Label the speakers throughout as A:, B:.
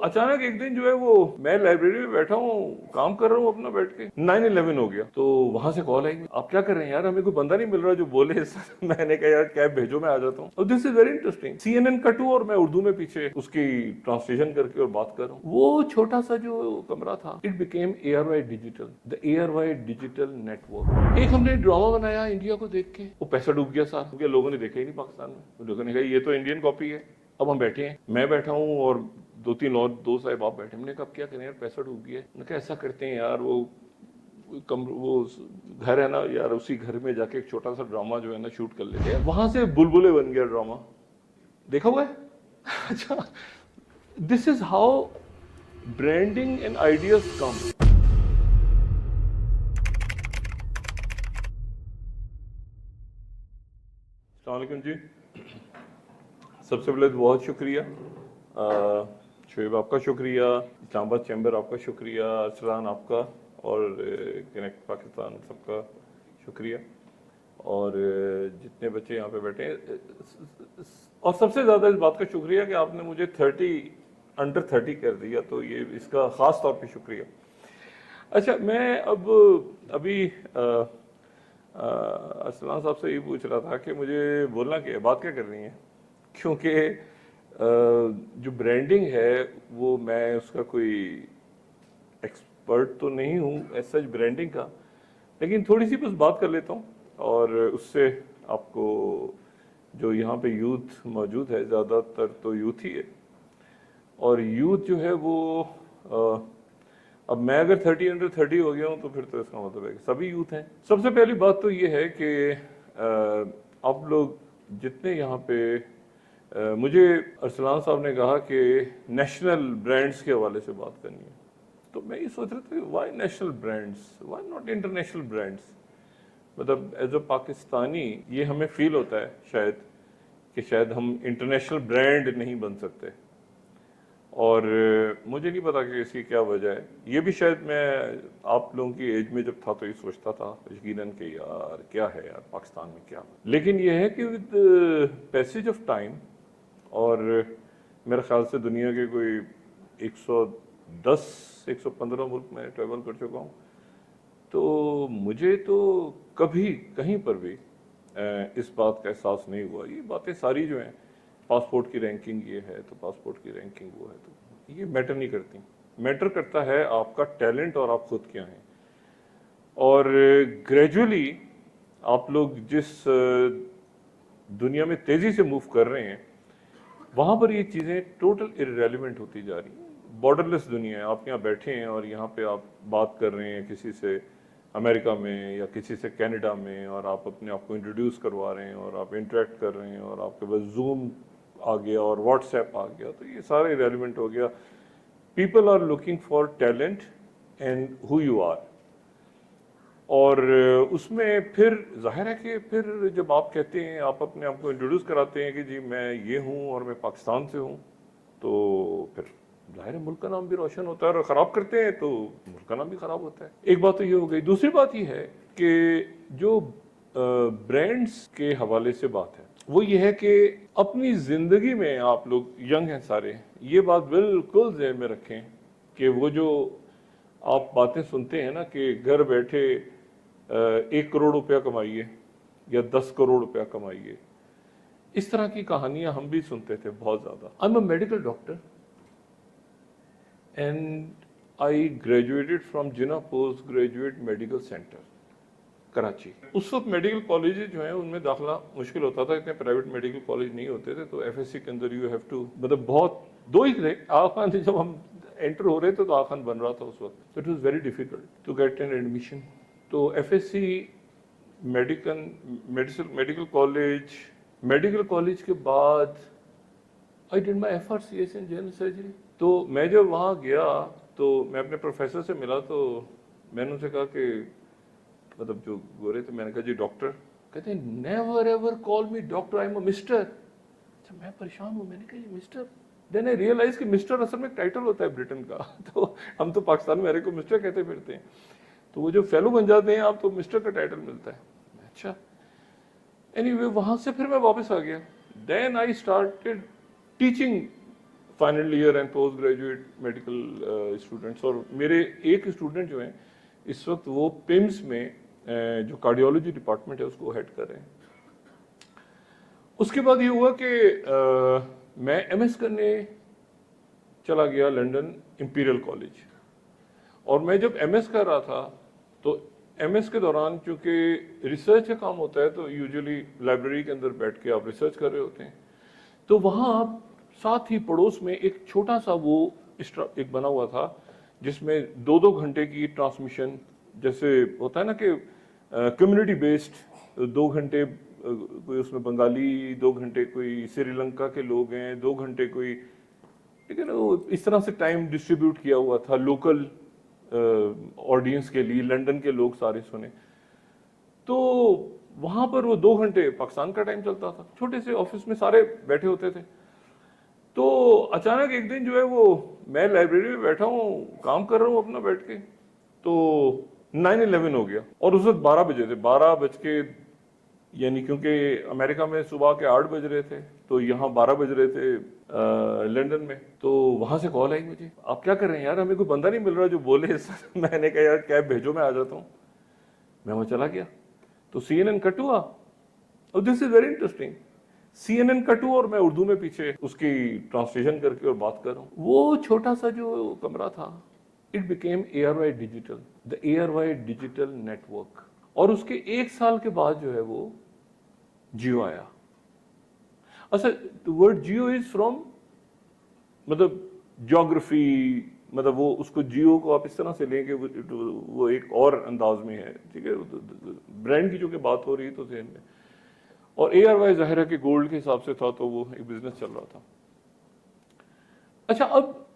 A: अचानक एक दिन जो है वो मैं लाइब्रेरी में बैठा हूँ, काम कर रहा हूँ अपना बैठ के, 9/11 हो गया। तो वहां से कॉल आई, आप क्या कर रहे हैं यार, हमें कोई बंदा नहीं मिल रहा जो बोले। मैंने कहा यार कैब भेजो, मैं आ जाता हूँ। और this is very interesting, CNN का 2 और मैं उर्दू में पीछे उसकी ट्रांसलेशन करके और बात कर रहा हूँ। वो छोटा सा जो कमरा था, it became ARY digital, the ARY digital network. एक हमने ड्रामा बनाया इंडिया को देख के, वो पैसा डूब गया सारा, क्योंकि लोगों ने देखा ही नहीं पाकिस्तान में। लोगों ने कहा ये तो इंडियन कॉपी है। अब हम बैठे हैं, मैं बैठा हूँ और 2-3 और दोस्त साहब आप बैठे। हमने कहा क्या करें यार, पैसा डूब गया। मैंने कहा ऐसा करते हैं यार, वो घर है ना यार, उसी घर में जाके एक छोटा सा ड्रामा जो है ना शूट कर लेते हैं। वहां से बुलबुले बन गया ड्रामा, देखा हुआ है? अच्छा, this is how branding and ideas कम। अस्सलाम वालेकुम जी, सबसे पहले तो बहुत शुक्रिया शोएब आपका, शुक्रिया इस्लामाबाद चैम्बर आपका, शुक्रिया अरसलान आपका, और कनेक्ट पाकिस्तान सबका शुक्रिया, और जितने बच्चे यहाँ पे बैठे हैं, और सबसे ज़्यादा इस बात का शुक्रिया कि आपने मुझे अंडर 30 कर दिया, तो ये इसका ख़ास तौर पे शुक्रिया। अच्छा, मैं अभी अरसलान साहब से ये पूछ रहा था कि मुझे बोलना क्या है, बात क्या करनी है, क्योंकि जो ब्रांडिंग है वो मैं उसका कोई एक्सपर्ट तो नहीं हूँ एज सच ब्रांडिंग का, लेकिन थोड़ी सी बस बात कर लेता हूँ, और उससे आपको जो यहाँ पे यूथ मौजूद है, ज़्यादातर तो यूथ ही है, और यूथ जो है वो अब मैं अगर 30 अंडर 30 हो गया हूँ तो फिर तो इसका मतलब है कि सभी यूथ हैं। सबसे पहली बात तो ये है कि आप लोग जितने यहाँ पे मुझे अरसलान साहब ने कहा कि नेशनल ब्रांड्स के हवाले से बात करनी है, तो मैं ये सोच रहा था कि why national brands, why not international brands. मतलब एज अ पाकिस्तानी ये हमें फील होता है शायद कि शायद हम इंटरनेशनल ब्रांड नहीं बन सकते, और मुझे नहीं पता कि इसकी क्या वजह है। ये भी शायद मैं आप लोगों की एज में जब था तो ये सोचता था यकीनन कि यार क्या है यार पाकिस्तान में क्या, लेकिन ये है कि विद पैसेज ऑफ टाइम, और मेरे ख्याल से दुनिया के कोई 110-115 मुल्क में ट्रैवल कर चुका हूँ, तो मुझे तो कभी कहीं पर भी इस बात का एहसास नहीं हुआ। ये बातें सारी जो हैं, पासपोर्ट की रैंकिंग ये है तो पासपोर्ट की रैंकिंग वो है, तो ये मैटर नहीं करती। मैटर करता है आपका टैलेंट और आप खुद क्या हैं, और ग्रेजुअली आप लोग जिस दुनिया में तेज़ी से मूव कर रहे हैं वहाँ पर ये चीज़ें टोटल इररेलेवेंट होती जा रही हैं। बॉर्डरलेस दुनिया है, आप यहाँ बैठे हैं और यहाँ पे आप बात कर रहे हैं किसी से अमेरिका में या किसी से कनाडा में, और आप अपने आप को इंट्रोड्यूस करवा रहे हैं और आप इंटरेक्ट कर रहे हैं, और आपके पास जूम आ गया और व्हाट्सएप आ गया, तो ये सारे इररेलेवेंट हो गया। People are looking for talent and who you are, और उसमें फिर जाहिर है कि फिर जब आप कहते हैं, आप अपने आप को इंट्रोड्यूस कराते हैं कि जी मैं ये हूँ और मैं पाकिस्तान से हूँ, तो फिर जाहिर है मुल्क का नाम भी रोशन होता है, और ख़राब करते हैं तो मुल्क का नाम भी ख़राब होता है। एक बात तो ये हो गई। दूसरी बात ये है कि जो ब्रांड्स के हवाले से बात है वो ये है कि अपनी ज़िंदगी में आप लोग यंग हैं सारे, ये बात बिल्कुल ज़हन में रखें कि वो जो आप बातें सुनते हैं ना कि घर बैठे 1 करोड़ रुपया कमाइए या 10 करोड़ रुपया कमाइए, इस तरह की कहानियां हम भी सुनते थे बहुत ज़्यादा। I am a medical doctor and I graduated from Jinnah post graduate medical centre Karachi. उस वक्त मेडिकल कॉलेजेस जो हैं उनमें दाखिला मुश्किल होता था, इतने प्राइवेट मेडिकल कॉलेज नहीं होते थे, तो FSC के अंदर यू हैव टू, मतलब बहुत 2 ही थे। आगा खान थे, जब हम एंटर हो रहे थे तो आगा खान बन रहा था उस वक्त, तो it was very difficult to get an admission. तो FSC मेडिकल कॉलेज के बाद I did my FRCS in general surgery. तो मैं जब वहाँ गया तो मैं अपने प्रोफेसर से मिला, तो मैंने उनसे कहा कि मतलब जो गोरे थे, मैंने कहा जी डॉक्टर। कहते हैं never ever call me doctor, I am a mister. अच्छा, मैं परेशान हूँ, मैंने कहा जी मिस्टर। देन आई रियलाइज कि मिस्टर असल में टाइटल होता है ब्रिटेन का, तो हम तो पाकिस्तान में हर एक को मिस्टर कहते फिरते हैं, तो वो जो फेलो बन जाते हैं आप तो मिस्टर का टाइटल मिलता है। अच्छा, एनीवे वहाँ से फिर मैं वापस आ गया। Then I started teaching final year and post graduate medical students, और मेरे एक स्टूडेंट जो हैं इस वक्त वो पिम्स में जो कार्डियोलॉजी डिपार्टमेंट है उसको हेड कर रहे हैं। उसके बाद ये हुआ कि मैं एमएस करने चला गया लंदन इंपीरियल कॉलेज, और मैं जब एमएस कर रहा था तो एमएस के दौरान चूंकि रिसर्च का काम होता है तो यूजुअली लाइब्रेरी के अंदर बैठ के आप रिसर्च कर रहे होते हैं, तो वहाँ आप साथ ही पड़ोस में एक छोटा सा वो एक बना हुआ था जिसमें 2-2 घंटे की ट्रांसमिशन, जैसे होता है ना कि कम्युनिटी बेस्ड 2 घंटे कोई उसमें बंगाली, 2 घंटे कोई श्रीलंका के लोग हैं, 2 घंटे कोई, ठीक है ना, वो इस तरह से टाइम डिस्ट्रीब्यूट किया हुआ था लोकल ऑडियंस के लिए, लंदन के लोग सारे सुने। तो वहां पर वो 2 घंटे पाकिस्तान का टाइम चलता था, छोटे से ऑफिस में सारे बैठे होते थे। तो अचानक एक दिन जो है वो मैं लाइब्रेरी में बैठा हूँ, काम कर रहा हूँ अपना बैठ के, तो 9/11 हो गया, और उस वक्त 12 बजे थे, 12 बज के, यानी क्योंकि अमेरिका में सुबह के 8 बज रहे थे तो यहाँ 12 बज रहे थे लंदन में। तो वहां से कॉल आई मुझे, आप क्या कर रहे हैं यार, हमें कोई बंदा नहीं मिल रहा जो बोले। मैंने कहा यार कैब भेजो, मैं आ जाता हूँ। मैं वहां चला गया तो CNN कट हुआ, और this is very interesting, CNN cut हुआ और मैं उर्दू में पीछे उसकी ट्रांसलेशन करके और बात कर रहा हूँ। वो छोटा सा जो कमरा था, it became ARY digital, the ARY digital network, और उसके 1 साल के बाद जो है वो जियो आया। अच्छा, वर्ड जियो इज फ्रॉम, मतलब ज्योग्राफी, मतलब वो उसको जियो को आप इस तरह से लेंगे वो एक और अंदाज में है, ठीक है, ब्रांड की जो कि बात हो रही है तो ज़हन में, और ARY ज़ाहिर है कि गोल्ड के हिसाब से था तो वो एक बिजनेस चल रहा था। अच्छा, अब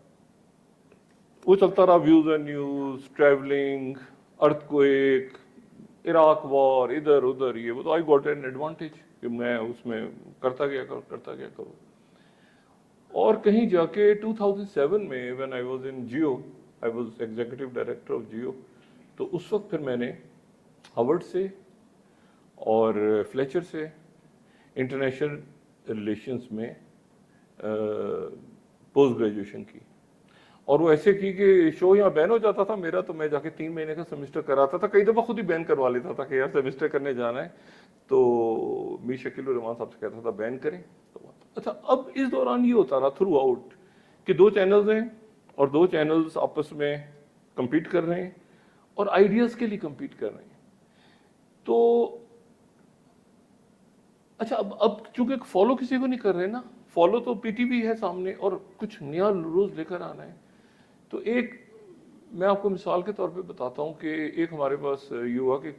A: वो चलता रहा, views and news, travelling, earthquake, Iraq war, इधर उधर, ये वो, तो आई गॉट एन एडवांटेज कि मैं उसमें करता गया करूँ। और कहीं जाके 2007 में when I was in Jio, I was executive director of Jio, तो उस वक्त फिर मैंने हार्वर्ड से और फ्लेचर से इंटरनेशनल रिलेशंस में पोस्ट ग्रेजुएशन की, और वो ऐसे की कि शो यहाँ बैन हो जाता था मेरा, तो मैं जाके 3 महीने का सेमेस्टर कराता था, कई दफ़ा खुद ही बैन करवा लेता था कि यार सेमेस्टर करने जाना है, तो मीर शकील रहमान साहब से कहता था बैन करें। तो अच्छा, अब इस दौरान ये होता रहा थ्रू आउट कि 2 चैनल्स हैं और 2 चैनल्स आपस में कम्पीट कर रहे हैं और आइडियाज़ के लिए कम्पीट कर रहे हैं। तो अच्छा, अब चूंकि फॉलो किसी को नहीं कर रहे ना, फॉलो तो PTV है सामने और कुछ नया रोज लेकर आना है। तो एक मैं आपको मिसाल के तौर पे बताता हूँ कि एक हमारे पास ये हुआ कि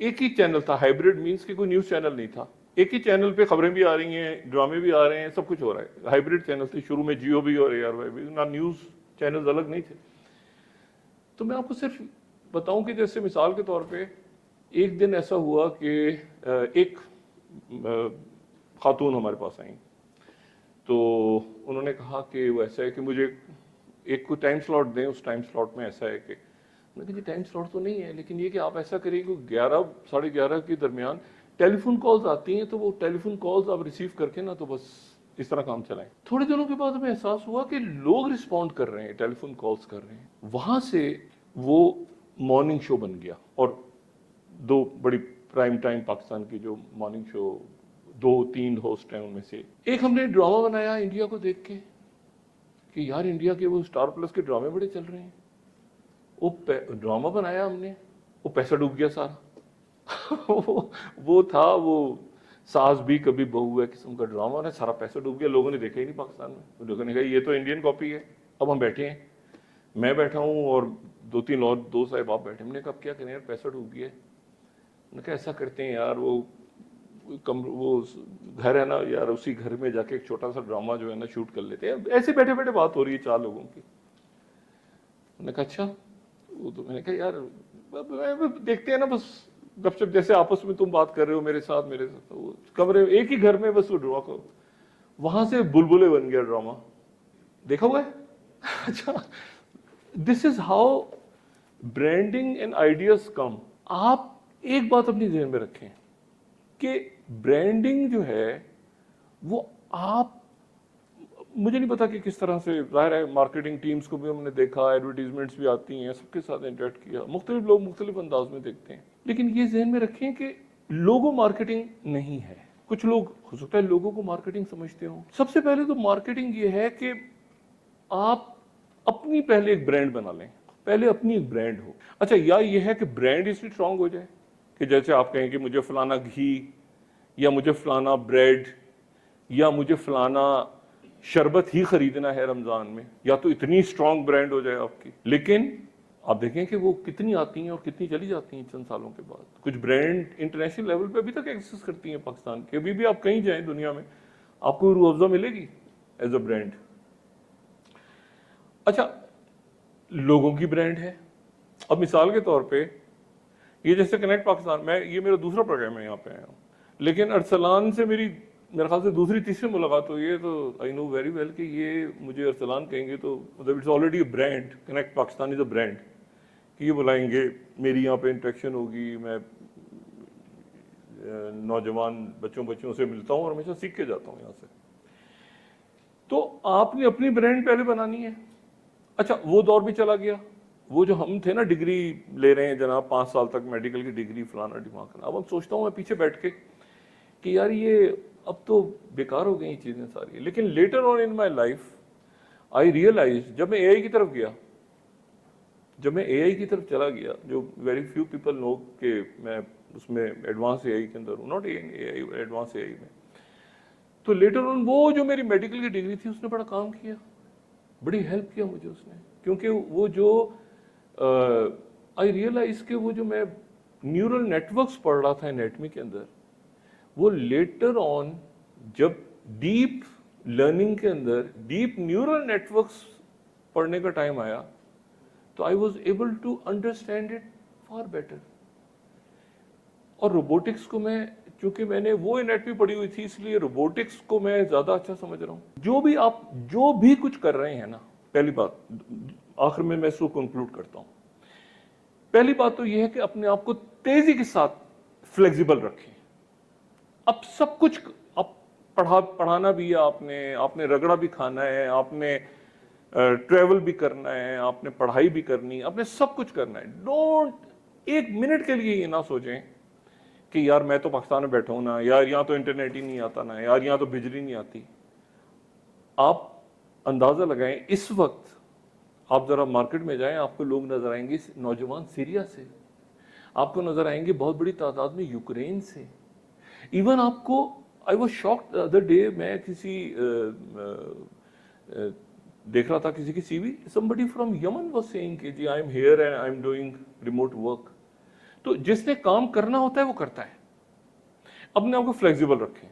A: एक ही चैनल था, हाइब्रिड मींस कि कोई न्यूज़ चैनल नहीं था, एक ही चैनल पे खबरें भी आ रही हैं, ड्रामे भी आ रहे हैं, सब कुछ हो रहा है। हाइब्रिड चैनल थे शुरू में, जियो भी और ARY भी, ना न्यूज़ चैनल्स अलग नहीं थे। तो मैं आपको सिर्फ बताऊं कि जैसे मिसाल के तौर पे एक दिन ऐसा हुआ कि एक खातून हमारे पास आई, तो उन्होंने कहा कि वो ऐसा है कि मुझे एक कोई टाइम स्लॉट दें, उस टाइम स्लॉट में ऐसा है कि, मैंने कहा जी टाइम स्लॉट तो नहीं है, लेकिन ये कि आप ऐसा करिए कि 11 साढ़े 11 के दरमियान टेलीफोन कॉल्स आती हैं, तो वो टेलीफोन कॉल्स आप रिसीव करके ना तो बस इस तरह काम चलाएं। थोड़े दिनों के बाद हमें एहसास हुआ कि लोग रिस्पॉन्ड कर रहे हैं, टेलीफोन कॉल्स कर रहे हैं। वहां से वो मॉर्निंग शो बन गया, और 2 बड़ी प्राइम टाइम पाकिस्तान की जो मॉर्निंग शो, 2-3 होस्ट हैं, उनमें से एक हमने ड्रामा बनाया इंडिया को देख के कि यार इंडिया के वो स्टार प्लस के ड्रामे बड़े चल रहे हैं। वो ड्रामा बनाया हमने, वो पैसा डूब गया सारा। वो था वो सास भी कभी बहू है किस्म का ड्रामा, ने सारा पैसा डूब गया, लोगों ने देखा ही नहीं पाकिस्तान में। लोगों ने कहा ये तो इंडियन कॉपी है। अब हम बैठे हैं, मैं बैठा हूँ और 2-3 और दोस्त साहब आप बैठे। हमने कहा क्या करें यार, पैसा डूब गया। मैंने कहा ऐसा करते हैं यार, वो घर है ना यार, उसी घर में जाके एक छोटा सा ड्रामा जो है ना शूट कर लेते हैं। ऐसे बैठे बैठे बात हो रही है 4 लोगों की। मैंने कहा अच्छा, वो तो मैंने कहा यार देखते हैं ना, बस गपशप जैसे आपस में तुम बात कर रहे हो मेरे साथ वो कमरे एक ही घर में, बस वो ड्रामा को, वहां से बुलबुले बन गया ड्रामा। देखा हुआ है? अच्छा, this is how branding and ideas कम। आप एक बात अपनी ध्यान में रखें कि ब्रांडिंग जो है वो आप مجھے نہیں پتا کہ کس طرح سے، ظاہر ہے مارکیٹنگ ٹیمز کو بھی ہم نے دیکھا، ایڈورٹیزمنٹس بھی آتی ہیں، سب کے ساتھ انٹریکٹ کیا، مختلف لوگ مختلف انداز میں دیکھتے ہیں، لیکن یہ ذہن میں رکھیں کہ لوگو مارکیٹنگ نہیں ہے. کچھ لوگ ہو سکتا ہے لوگوں کو مارکیٹنگ سمجھتے ہوں. سب سے پہلے تو مارکیٹنگ یہ ہے کہ آپ اپنی پہلے ایک برانڈ بنا لیں، پہلے اپنی ایک برانڈ ہو. اچھا، یا یہ ہے کہ برانڈ اس لیے اسٹرانگ ہو جائے کہ جیسے آپ کہیں کہ مجھے فلانا گھی، یا مجھے فلانا بریڈ، یا مجھے فلانا شربت ہی خریدنا ہے رمضان میں، یا تو اتنی اسٹرانگ برانڈ ہو جائے آپ کی. لیکن آپ دیکھیں کہ وہ کتنی آتی ہیں اور کتنی چلی جاتی ہیں چند سالوں کے بعد. کچھ برانڈ انٹرنیشنل لیول پہ ابھی تک ایکسس کرتی ہیں پاکستان کے. ابھی بھی آپ کہیں جائیں دنیا میں آپ کو روح افزا ملے گی ایز اے برانڈ. اچھا، لوگوں کی برانڈ ہے. اب مثال کے طور پہ یہ جیسے کنیکٹ پاکستان، میں یہ میرا دوسرا پروگرام ہے یہاں پہ آیا ہوں، لیکن ارسلان سے میری میرے خیال سے دوسری تیسری ملاقات ہوئی ہے، تو آئی نو ویری ویل کہ یہ مجھے ارسلان کہیں گے تو مطلب it's already a brand. Connect Pakistan is a brand کہ یہ بلائیں گے، میری یہاں پہ انٹریکشن ہوگی، میں نوجوان بچوں سے ملتا ہوں اور ہمیشہ سیکھ کے جاتا ہوں یہاں سے. تو آپ نے اپنی برانڈ پہلے بنانی ہے. اچھا، وہ دور بھی چلا گیا. وہ جو ہم تھے نا ڈگری لے رہے ہیں جناب 5 سال تک میڈیکل کی ڈگری فلانا ڈھماکنا، اب ہم سوچتا ہوں میں پیچھے بیٹھ کے کہ یار یہ اب تو بیکار ہو گئی چیزیں ساری. لیکن later on in my life I realize, جب میں اے آئی کی طرف گیا، جب میں اے آئی کی طرف چلا گیا، جو ویری فیو پیپل نو کہ میں اس میں ایڈوانس اے آئی کے اندر ہوں، ناٹ اے آئی، ایڈوانس اے آئی میں. تو لیٹر آن وہ جو میری میڈیکل کی ڈگری تھی اس نے بڑا کام کیا، بڑی ہیلپ کیا مجھے اس نے. کیونکہ وہ جو آئی ریئلائز کہ وہ جو میں نیورل نیٹورکس پڑھ رہا تھا انیٹمی کے اندر، وہ لیٹر آن جب ڈیپ لرننگ کے اندر ڈیپ نیورل نیٹورکس پڑھنے کا ٹائم آیا تو I was able to understand it for better. اور روبوٹکس کو میں، چونکہ میں نے وہ انیٹمی پڑھی ہوئی تھی، اس لیے روبوٹکس کو میں زیادہ اچھا سمجھ رہا ہوں. جو بھی کچھ کر رہے ہیں نا، پہلی بات آخر میں اس کو کنکلوڈ کرتا ہوں. پہلی بات تو یہ ہے کہ اپنے آپ کو تیزی کے ساتھ فلیکسیبل رکھیں. اب سب کچھ، اب پڑھانا بھی ہے، آپ نے رگڑا بھی کھانا ہے، آپ نے ٹریول بھی کرنا ہے، آپ نے پڑھائی بھی کرنی ہے، آپ نے سب کچھ کرنا ہے. ڈونٹ ایک منٹ کے لیے یہ نہ سوچیں کہ یار میں تو پاکستان میں بیٹھا ہوں نا، یار یہاں تو انٹرنیٹ ہی نہیں آتا نا، یار یہاں تو بجلی نہیں آتی. آپ اندازہ لگائیں اس وقت آپ ذرا مارکیٹ میں جائیں، آپ کو لوگ نظر آئیں گے نوجوان سیریا سے، آپ کو نظر آئیں گے بہت بڑی تعداد میں یوکرین سے. ایون آپ کو، I was shocked the other day, میں کسی دیکھ رہا تھا کسی کی سی وی، somebody from Yemen was saying کہ جی I am here and I am doing remote work. تو جس نے کام کرنا ہوتا ہے وہ کرتا ہے. اپنے آپ کو فلیکسیبل رکھیں.